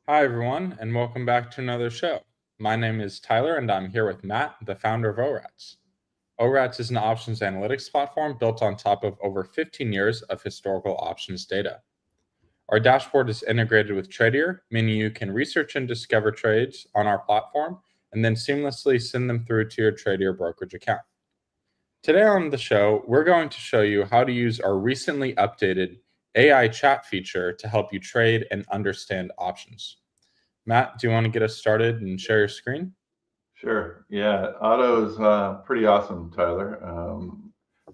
Hi, everyone, and welcome back to another show. My name is Tyler, and I'm here with Matt, the founder of ORATS. ORATS is an options analytics platform built on top of over 15 years of historical options data. Our dashboard is integrated with Tradier, meaning you can research and discover trades on our platform and then seamlessly send them through to your Tradier brokerage account. Today on the show, we're going to show you how to use our recently updated AI chat feature to help you trade and understand options. Matt, do you want to get us started and share your screen? Sure. Yeah, Otto is pretty awesome, Tyler.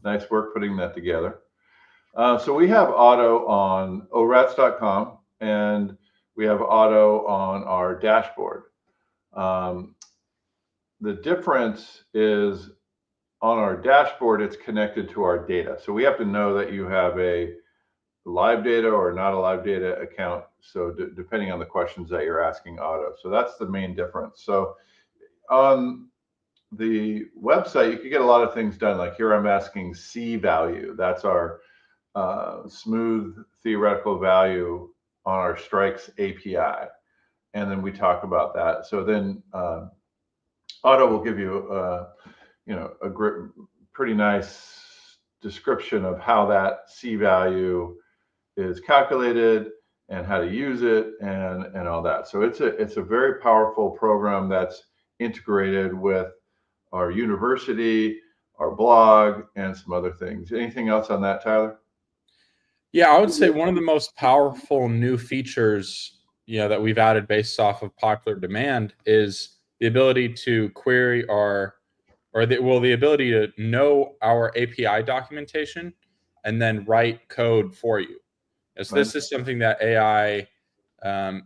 Nice work putting that together. So we have Otto on ORATS.com, and we have Otto on our dashboard. The difference is on our dashboard, it's connected to our data. So we have to know that you have a live data or not a live data account. So depending on the questions that you're asking Otto. So that's the main difference. So on the website, you can get a lot of things done. Like here, I'm asking C value. That's our smooth theoretical value on our strikes API. And then we talk about that. So then Otto will give you, a pretty nice description of how that C value is calculated and how to use it and all that. So it's a very powerful program that's integrated with our university, our blog, and some other things. Anything else on that, Tyler? Yeah, I would say one of the most powerful new features, that we've added based off of popular demand is the ability to query the ability to know our API documentation and then write code for you. As Right. this is something that AI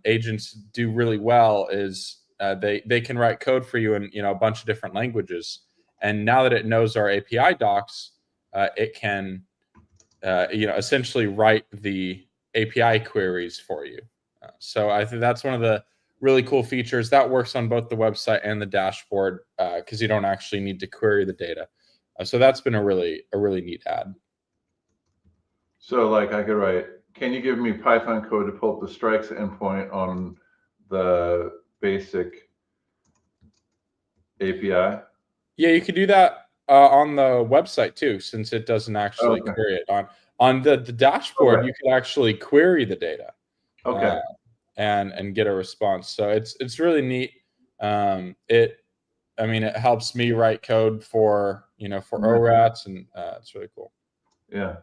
agents do really well, is they can write code for you in a bunch of different languages. And now that it knows our API docs, it can essentially write the API queries for you. So I think that's one of the really cool features that works on both the website and the dashboard because you don't actually need to query the data. So that's been a really neat add. So like I could write, can you give me Python code to pull up the strikes endpoint on the basic API? Yeah, you could do that on the website too, since it doesn't actually Okay. query it. On the dashboard, Okay. you could actually query the data Okay. uh, and get a response. So it's really neat. It helps me write code for Yeah. ORATs, and it's really cool. Yeah.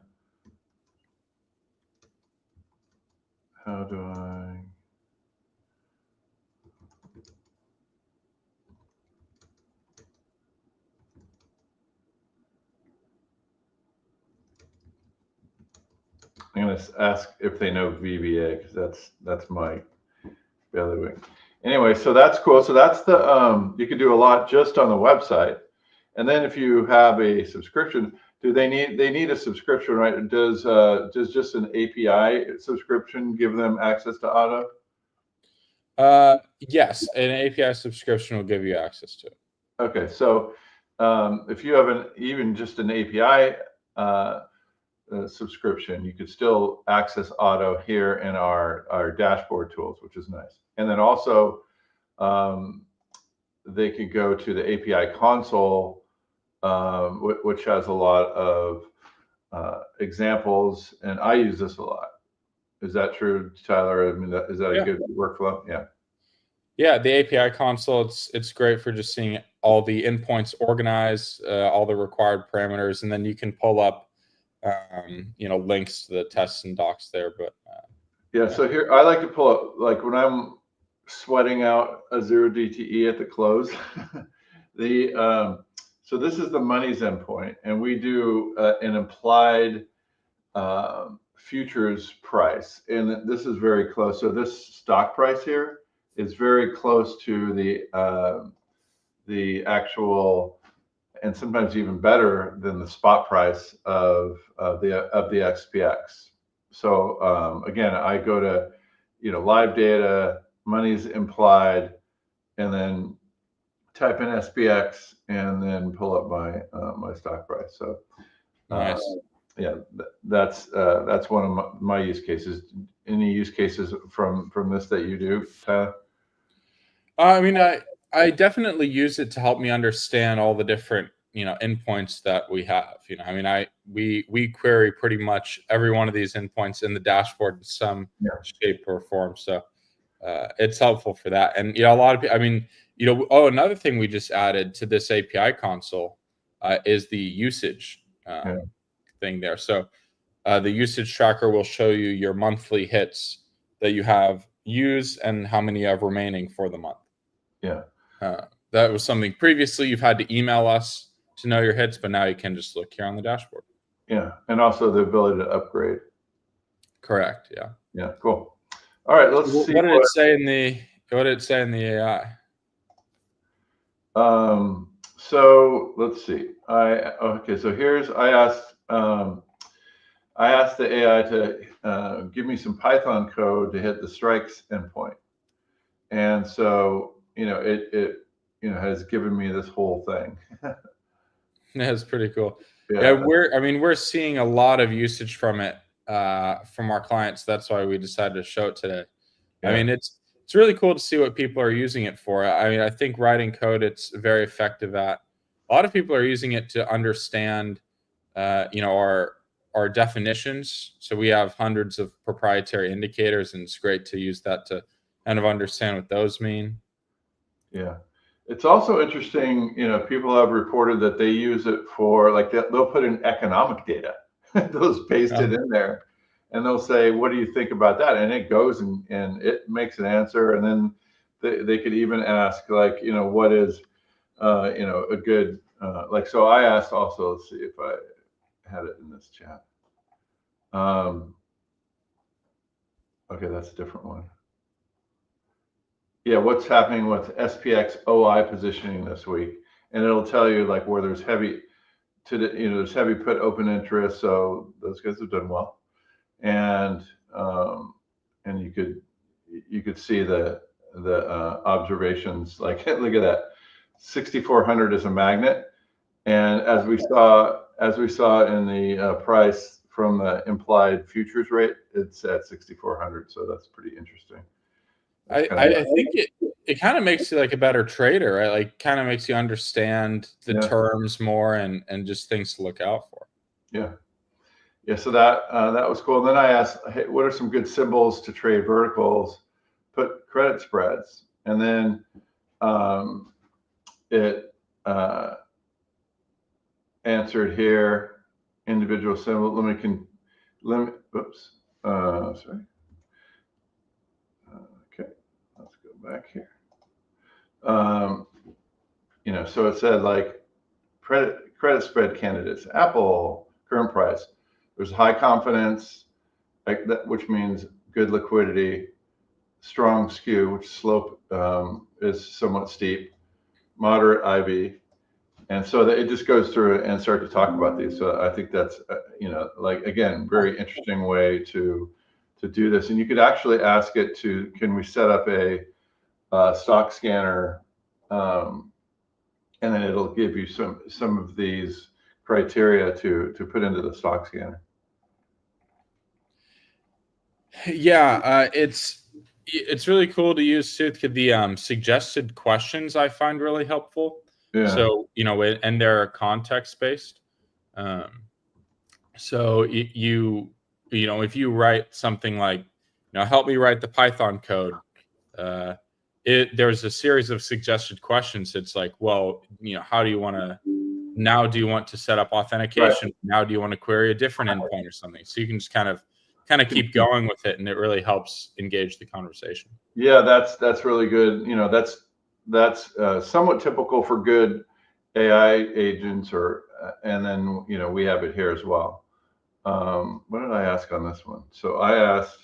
How do I? I'm gonna ask if they know VBA because that's my bailiwick. Anyway, so that's cool. So that's the you can do a lot just on the website, and then if you have a subscription, they need a subscription, right? Does just an API subscription give them access to Otto? Yes, an API subscription will give you access to it. Okay, so if you have even just an API subscription, you could still access Otto here in our dashboard tools, which is nice. And then also um, they could go to the API console, which has a lot of examples, and I use this a lot. Is that true, Tyler? I mean, is that a Yeah. good workflow? Yeah. Yeah, the API console, it's great for just seeing all the endpoints organized, all the required parameters, and then you can pull up, links to the tests and docs there. But Yeah. yeah. So here, I like to pull up, like when I'm sweating out a zero DTE at the close, the so this is the monies endpoint, and we do an implied futures price, and this is very close. So this stock price here is very close to the actual, and sometimes even better than the spot price of the XPX. So again, I go to live data, money's implied, and then type in SPX and then pull up my stock price. So uh, Nice. yeah, that's one of my use cases. any use cases from this that you do, Tyler? I mean, I definitely use it to help me understand all the different endpoints that we have. I mean, we query pretty much every one of these endpoints in the dashboard in some shape or form. So it's helpful for that. And a lot of people, I mean, another thing we just added to this API console is the usage thing there. So the usage tracker will show you your monthly hits that you have used and how many you have remaining for the month. Yeah. That was something previously you've had to email us to know your hits, but now you can just look here on the dashboard. Yeah, and also the ability to upgrade. Correct. Yeah. Yeah. Cool. All right. Let's see. What did it say in the AI? So let's see. Okay. So I asked the AI to give me some Python code to hit the strikes endpoint, and so it has given me this whole thing. That's pretty cool. Yeah. We're seeing a lot of usage from it from our clients. That's why we decided to show it today. I mean, it's really cool to see what people are using it for. I mean, I think writing code it's very effective at. A lot of people are using it to understand, our definitions. So we have hundreds of proprietary indicators, and it's great to use that to kind of understand what those mean. Yeah. It's also interesting, people have reported that they use it for they'll put in economic data, they'll paste it in there, and they'll say, "What do you think about that?" And it goes and it makes an answer, and then they could even ask what is a good so I asked also, let's see if I had it in this chat. Okay, that's a different one. Yeah, what's happening with SPX OI positioning this week, and it'll tell you where there's heavy there's heavy put open interest, so those guys have done well, and you could see the observations. Look at that, 6,400 is a magnet, and as we saw in the price from the implied futures rate, it's at 6,400, so that's pretty interesting. I think it kind of makes you a better trader, right? Kind of makes you understand the terms more and just things to look out for. Yeah. So that was cool. And then I asked, hey, what are some good symbols to trade verticals? Put credit spreads, and then it answered here individual symbol. Oops. Sorry. Okay, let's go back here. So it said credit spread candidates. Apple current price. There's high confidence, which means good liquidity. Strong skew, which slope is somewhat steep. Moderate IV, and so it just goes through and start to talk about these. So I think that's again, very interesting way to do this. And you could actually ask it to, can we set up a stock scanner, and then it'll give you some of these criteria to put into the stock scanner. Yeah, it's really cool to use too. The suggested questions I find really helpful. Yeah. So and they're context based. So if you write something like, help me write the Python code, there's a series of suggested questions. It's like, well, how do you want to? Now, do you want to set up authentication? Right. Now, do you want to query a different endpoint or something? So you can just kind of keep going with it, and it really helps engage the conversation. Yeah, that's really good. That's somewhat typical for good AI agents, and then we have it here as well. What did I ask on this one? So I asked.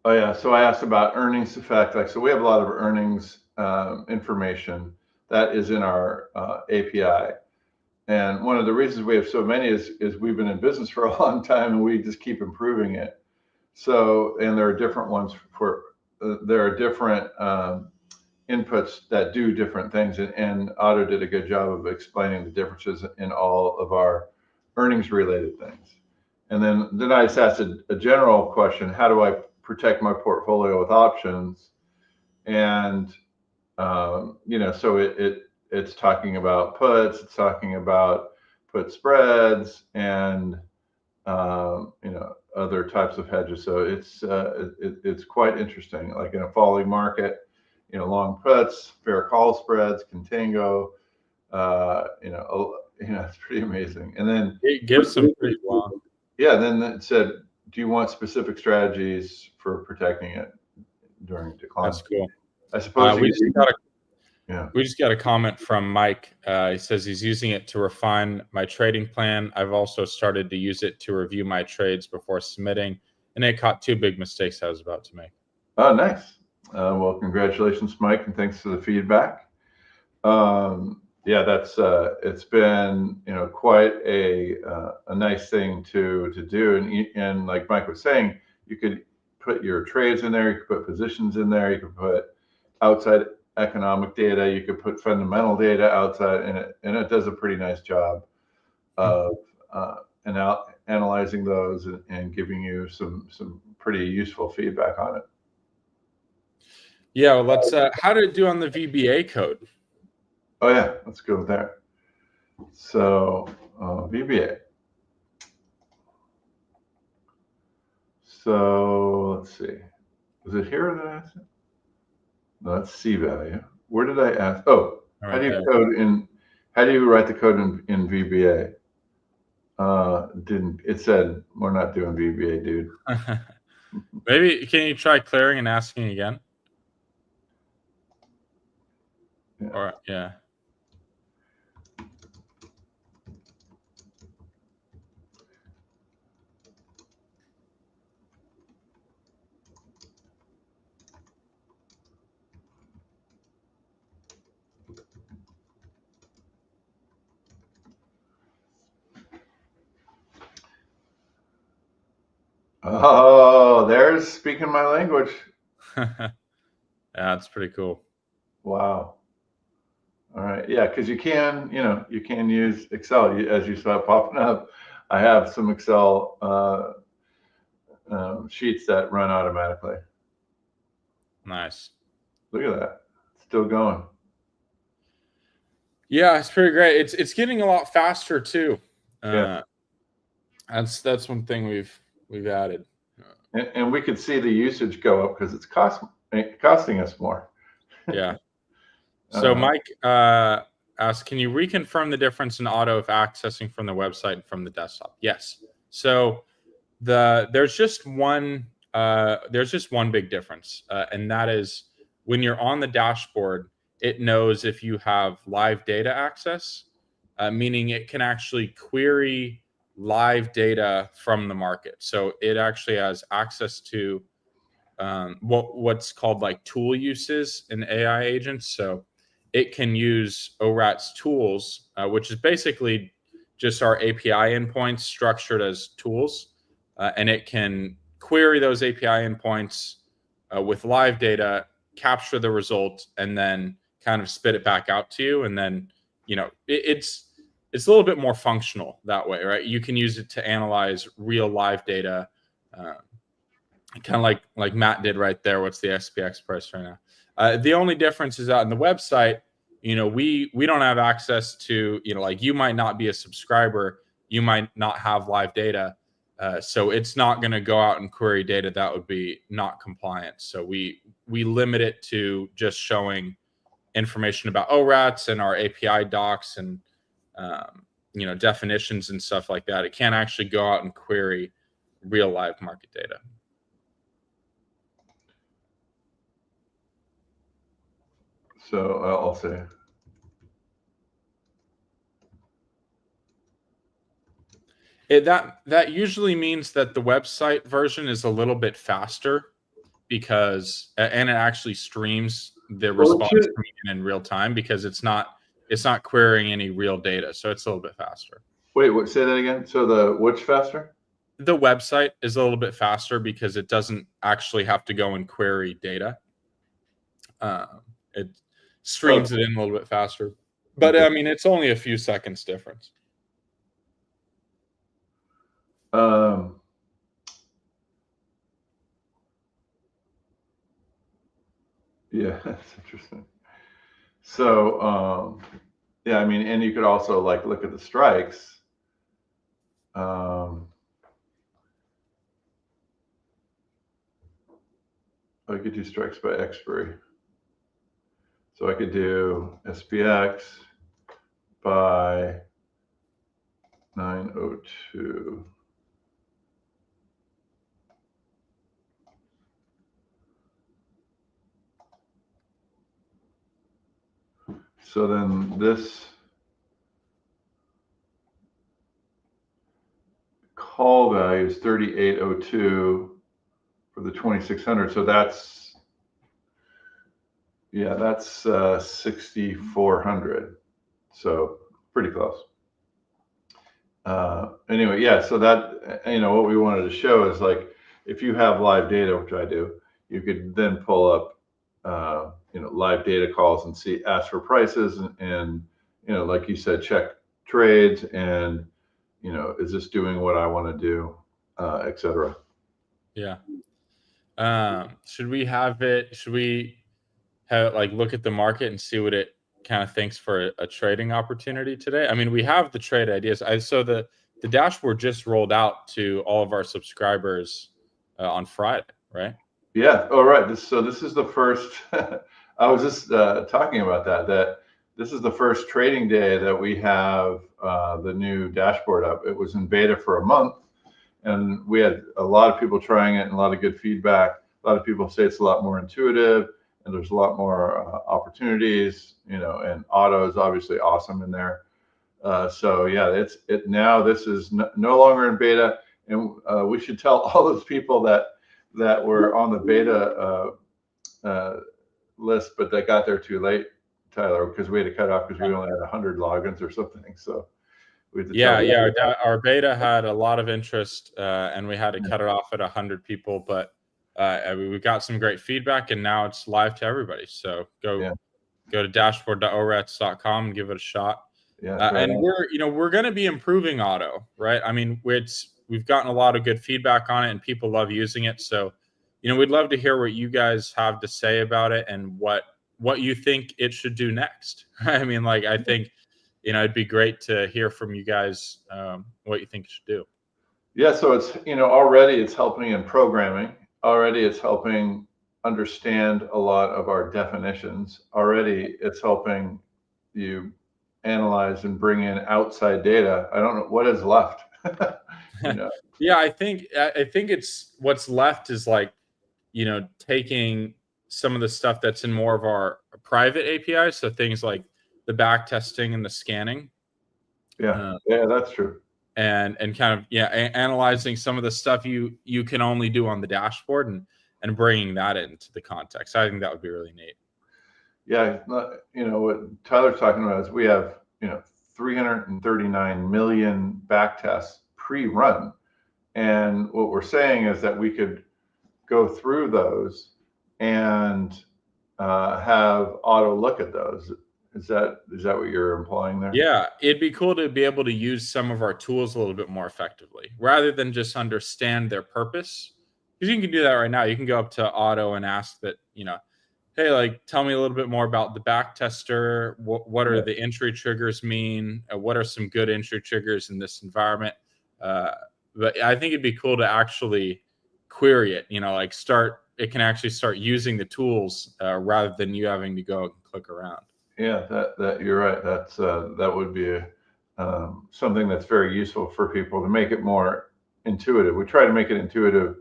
So I asked about earnings effect. So we have a lot of earnings information that is in our API. And one of the reasons we have so many is we've been in business for a long time, and we just keep improving it. So, and there are different ones there are different inputs that do different things. And Otto did a good job of explaining the differences in all of our earnings related things. and then I just asked a general question: how do I protect my portfolio with options? And so it's talking about puts, it's talking about put spreads, and other types of hedges. So it's quite interesting. Like in a falling market, long puts, fair call spreads, contango. It's pretty amazing. And then it gives some pretty long. Yeah, then it said, do you want specific strategies for protecting it during decline? That's cool. I suppose we just got a comment from Mike. He says he's using it to refine my trading plan. I've also started to use it to review my trades before submitting, and it caught 2 big mistakes I was about to make. Oh, nice. Well, congratulations, Mike, and thanks for the feedback. Yeah, that's it's been quite a nice thing to do, and like Mike was saying, you could put your trades in there, you could put positions in there, you could put outside economic data, you could put fundamental data outside, and it does a pretty nice job of analyzing those and giving you some pretty useful feedback on it. Yeah, well, let's how did it do on the VBA code? Oh yeah, let's go there. So VBA. So let's see. Was it here that I asked it? No, that's C value. Where did I ask? Oh, Right how do you there. code in? How do you write the code in VBA? It said we're not doing VBA, dude. Maybe can you try clearing and asking again? Yeah. Or yeah. Oh, there's speaking my language. Yeah, that's pretty cool. Wow. All right. Yeah, because you can use Excel as you saw popping up. I have some Excel sheets that run automatically. Nice. Look at that. Still going. Yeah, it's pretty great. It's getting a lot faster too. Yeah. That's one thing we've added. And we could see the usage go up because it's costing us more. Yeah. So Mike asked, can you reconfirm the difference in Otto if accessing from the website and from the desktop? Yes. So there's just one big difference, and that is when you're on the dashboard, it knows if you have live data access, meaning it can actually query live data from the market. So it actually has access to what's called like tool uses in AI agents. So it can use ORATS tools, which is basically just our API endpoints structured as tools, and it can query those API endpoints with live data, capture the result, and then kind of spit it back out to you. And then it's a little bit more functional that way, right? You can use it to analyze real live data. Kind of like Matt did right there. What's the SPX price right now? The only difference is that on the website, we don't have access to, like you might not be a subscriber, you might not have live data, so it's not going to go out and query data that would be not compliant. So we limit it to just showing information about ORATs and our API docs and definitions and stuff like that. It can't actually go out and query real live market data. So I'll say. That usually means that the website version is a little bit faster and it actually streams the response in real time because it's not querying any real data, so it's a little bit faster. Wait, say that again. So which faster? The website is a little bit faster because it doesn't actually have to go and query data. It streams it in a little bit faster, but I mean it's only a few seconds difference. Yeah, that's interesting. So, yeah, I mean, and you could also like look at the strikes. I could do strikes by expiry. So I could do SPX by 902. So then this call value is 3802 for the 2600. So that's, yeah, that's 6400. So pretty close. Anyway, yeah, so that, what we wanted to show is like, if you have live data, which I do, you could then pull up, live data calls and ask for prices and like you said, check trades and, is this doing what I want to do, et cetera. Yeah. Should we have it like look at the market and see what it kind of thinks for a trading opportunity today? I mean, we have the trade ideas. So the dashboard just rolled out to all of our subscribers on Friday, right? Yeah. All right. This is the first. I was just talking about that this is the first trading day that we have the new dashboard up. It was in beta for a month, and we had a lot of people trying it and a lot of good feedback. A lot of people say it's a lot more intuitive and there's a lot more opportunities. And Otto is obviously awesome in there. So yeah, it now. This is no longer in beta, and we should tell all those people that were on the beta list, but they got there too late, Tyler, because we had to cut off because we only had 100 logins or something. So we had to tell them. Our beta had a lot of interest, and we had to cut it off at 100 people, but we got some great feedback, and now it's live to everybody. So go to dashboard.orats.com and give it a shot. Yeah, and we're going to be improving Otto, right? I mean, we've gotten a lot of good feedback on it, and people love using it. So, we'd love to hear what you guys have to say about it and what you think it should do next. I mean, like, I think, it'd be great to hear from you guys what you think it should do. Yeah, so it's, already it's helping in programming. Already it's helping understand a lot of our definitions. Already it's helping you analyze and bring in outside data. I don't know what is left. Yeah, I think it's what's left is like, taking some of the stuff that's in more of our private APIs, so things like the back testing and the scanning. Yeah, that's true. And kind of analyzing some of the stuff you can only do on the dashboard and bringing that into the context. I think that would be really neat. Yeah, what Tyler's talking about is we have 339 million back tests pre-run, and what we're saying is that we could go through those and have Otto look at those. Is that what you're implying there? Yeah, it'd be cool to be able to use some of our tools a little bit more effectively, rather than just understand their purpose. Because you can do that right now. You can go up to Otto and ask that, hey, like, tell me a little bit more about the back tester. What are the entry triggers mean? What are some good entry triggers in this environment? But I think it'd be cool to actually query it, it can actually start using the tools rather than you having to go and click around. Yeah, that you're right. That's that would be something that's very useful for people to make it more intuitive. We try to make it intuitive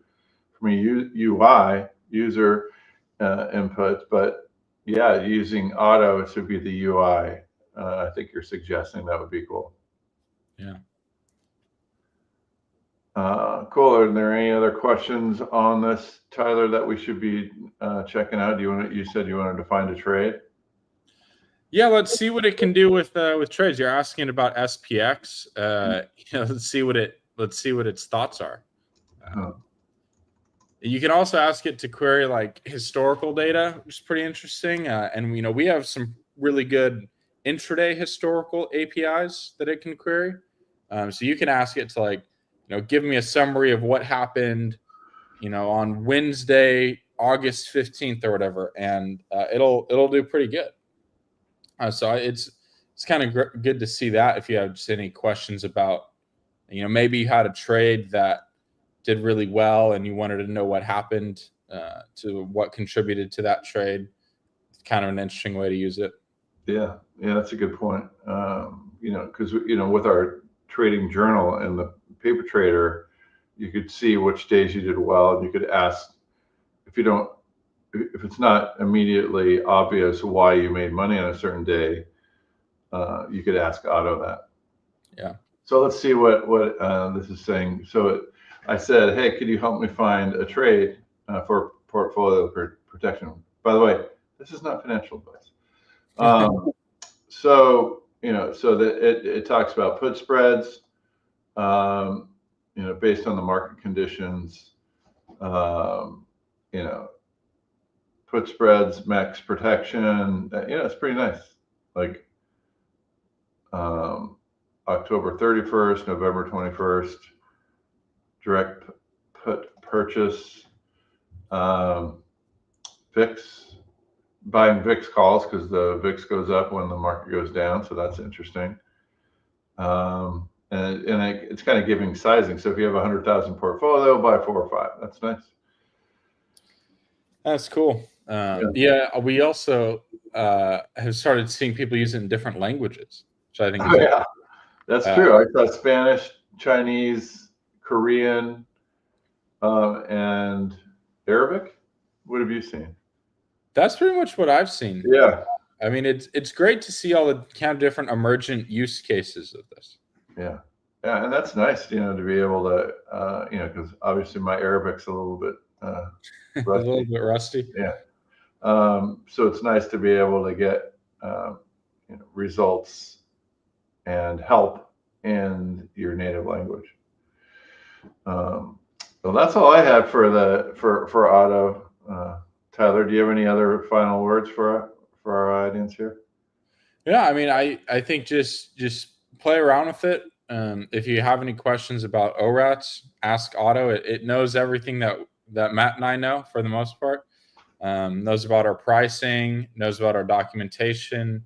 from a UI user input, but yeah, using Otto to be the UI. I think you're suggesting that would be cool. Yeah. Cool. Are there any other questions on this, Tyler, that we should be checking out? You said you wanted to find a trade? Yeah, let's see what it can do with trades. You're asking about SPX. Let's see what its thoughts are. You can also ask it to query like historical data, which is pretty interesting. And we have some really good intraday historical APIs that it can query. So you can ask it to give me a summary of what happened, on Wednesday, August 15th or whatever, and it'll do pretty good. So it's kind of good to see that. If you have just any questions about, maybe you had a trade that did really well and you wanted to know what happened, to what contributed to that trade, it's kind of an interesting way to use it. Yeah, that's a good point. Because with our trading journal and the paper trader, you could see which days you did well, and you could ask if it's not immediately obvious why you made money on a certain day, you could ask Otto that. Yeah. So let's see what this is saying. So I said, hey, could you help me find a trade for portfolio protection? By the way, this is not financial advice. So that it talks about put spreads, based on the market conditions, put spreads, max protection. It's pretty nice. Like October 31st, November 21st, direct put purchase, VIX. Buying VIX calls because the VIX goes up when the market goes down, so that's interesting. And it's kind of giving sizing. So if you have 100,000 portfolio, buy 4 or 5. That's nice. That's cool. Yeah, we also have started seeing people use it in different languages, which I think is yeah, that's true. I saw Spanish, Chinese, Korean, and Arabic. What have you seen? That's pretty much what I've seen. Yeah. I mean, it's great to see all the kind of different emergent use cases of this. Yeah, and that's nice, to be able to, because obviously my Arabic's a little bit rusty. A little bit rusty. Yeah. So it's nice to be able to get results and help in your native language. Well, that's all I had for Otto. Tyler, do you have any other final words for our audience here? Yeah, I mean, I think just play around with it. If you have any questions about ORATS, ask Otto. It knows everything that Matt and I know for the most part. Knows about our pricing, knows about our documentation,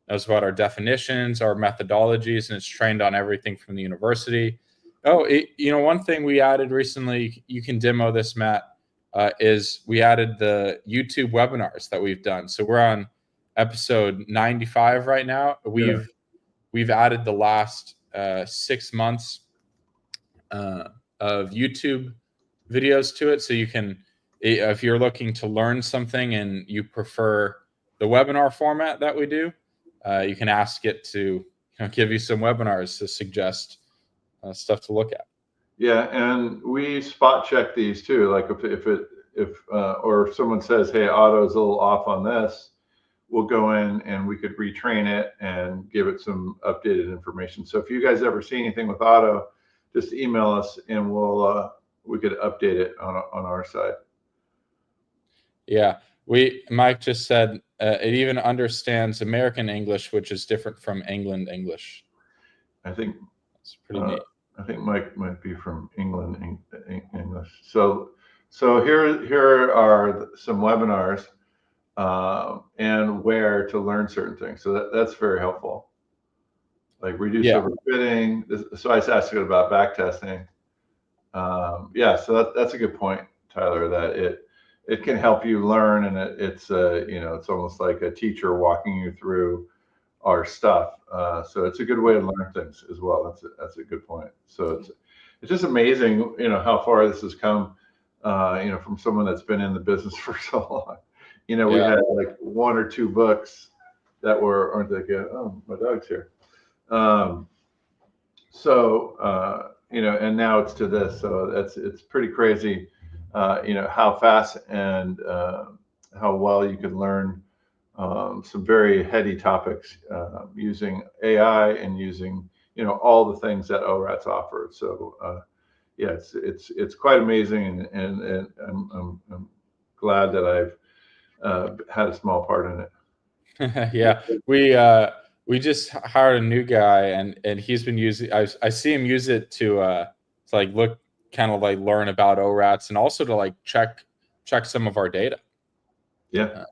knows about our definitions, our methodologies, and it's trained on everything from the university. Oh, one thing we added recently, you can demo this, Matt, is we added the YouTube webinars that we've done. So we're on episode 95 right now. We've added the last 6 months of YouTube videos to it, so you can, if you're looking to learn something and you prefer the webinar format that we do, you can ask it to give you some webinars to suggest stuff to look at. Yeah, and we spot check these too. Like if someone says, "Hey, Otto's a little off on this," we'll go in and we could retrain it and give it some updated information. So if you guys ever see anything with Otto, just email us and we could update it on our side. Yeah, Mike just said it even understands American English, which is different from England English. I think it's pretty neat. I think Mike might be from England English. So here are some webinars and where to learn certain things. So that's very helpful. Like reduce overfitting. So I was asking about back testing. So that's a good point, Tyler. That it can help you learn, and it's almost like a teacher walking you through our stuff. So it's a good way to learn things as well. That's a good point. So it's just amazing, how far this has come, from someone that's been in the business for so long. We had like 1 or 2 books that aren't that good. Oh, my dog's here. And now it's to this. So it's pretty crazy, how fast and how well you can learn some very heady topics using AI and using all the things that ORATS offer. So it's quite amazing, and I'm glad that I've had a small part in it. Yeah, we just hired a new guy, and he's been using. I see him use it to to like look, kind of like learn about ORATS, and also to like check some of our data. Yeah.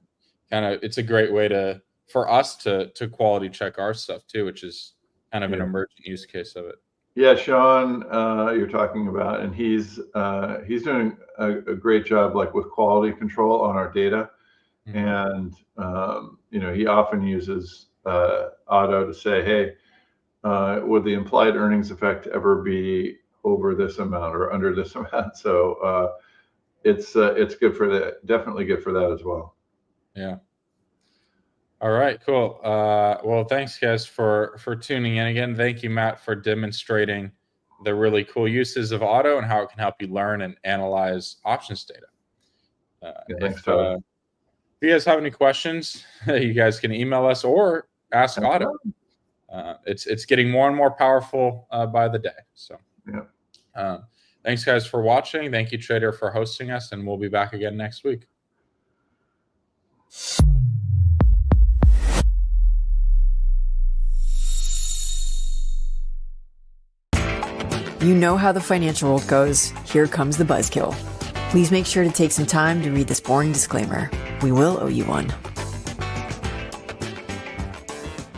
Kind of, it's a great way for us to quality check our stuff too, which is kind of an emergent use case of it. Yeah, Sean, you're talking about, and he's doing a great job, like with quality control on our data. And he often uses Otto to say, hey, would the implied earnings effect ever be over this amount or under this amount? So it's good for that. Definitely good for that as well. Yeah. All right, cool. Well, thanks guys for tuning in again. Thank you, Matt, for demonstrating the really cool uses of Otto and how it can help you learn and analyze options data. Thanks, Tyler. If you guys have any questions, you guys can email us or ask Otto. It's getting more and more powerful by the day. So, thanks guys for watching. Thank you, Tradier, for hosting us, and we'll be back again next week. You know how the financial world goes. Here comes the buzzkill. Please make sure to take some time to read this boring disclaimer. We will owe you one.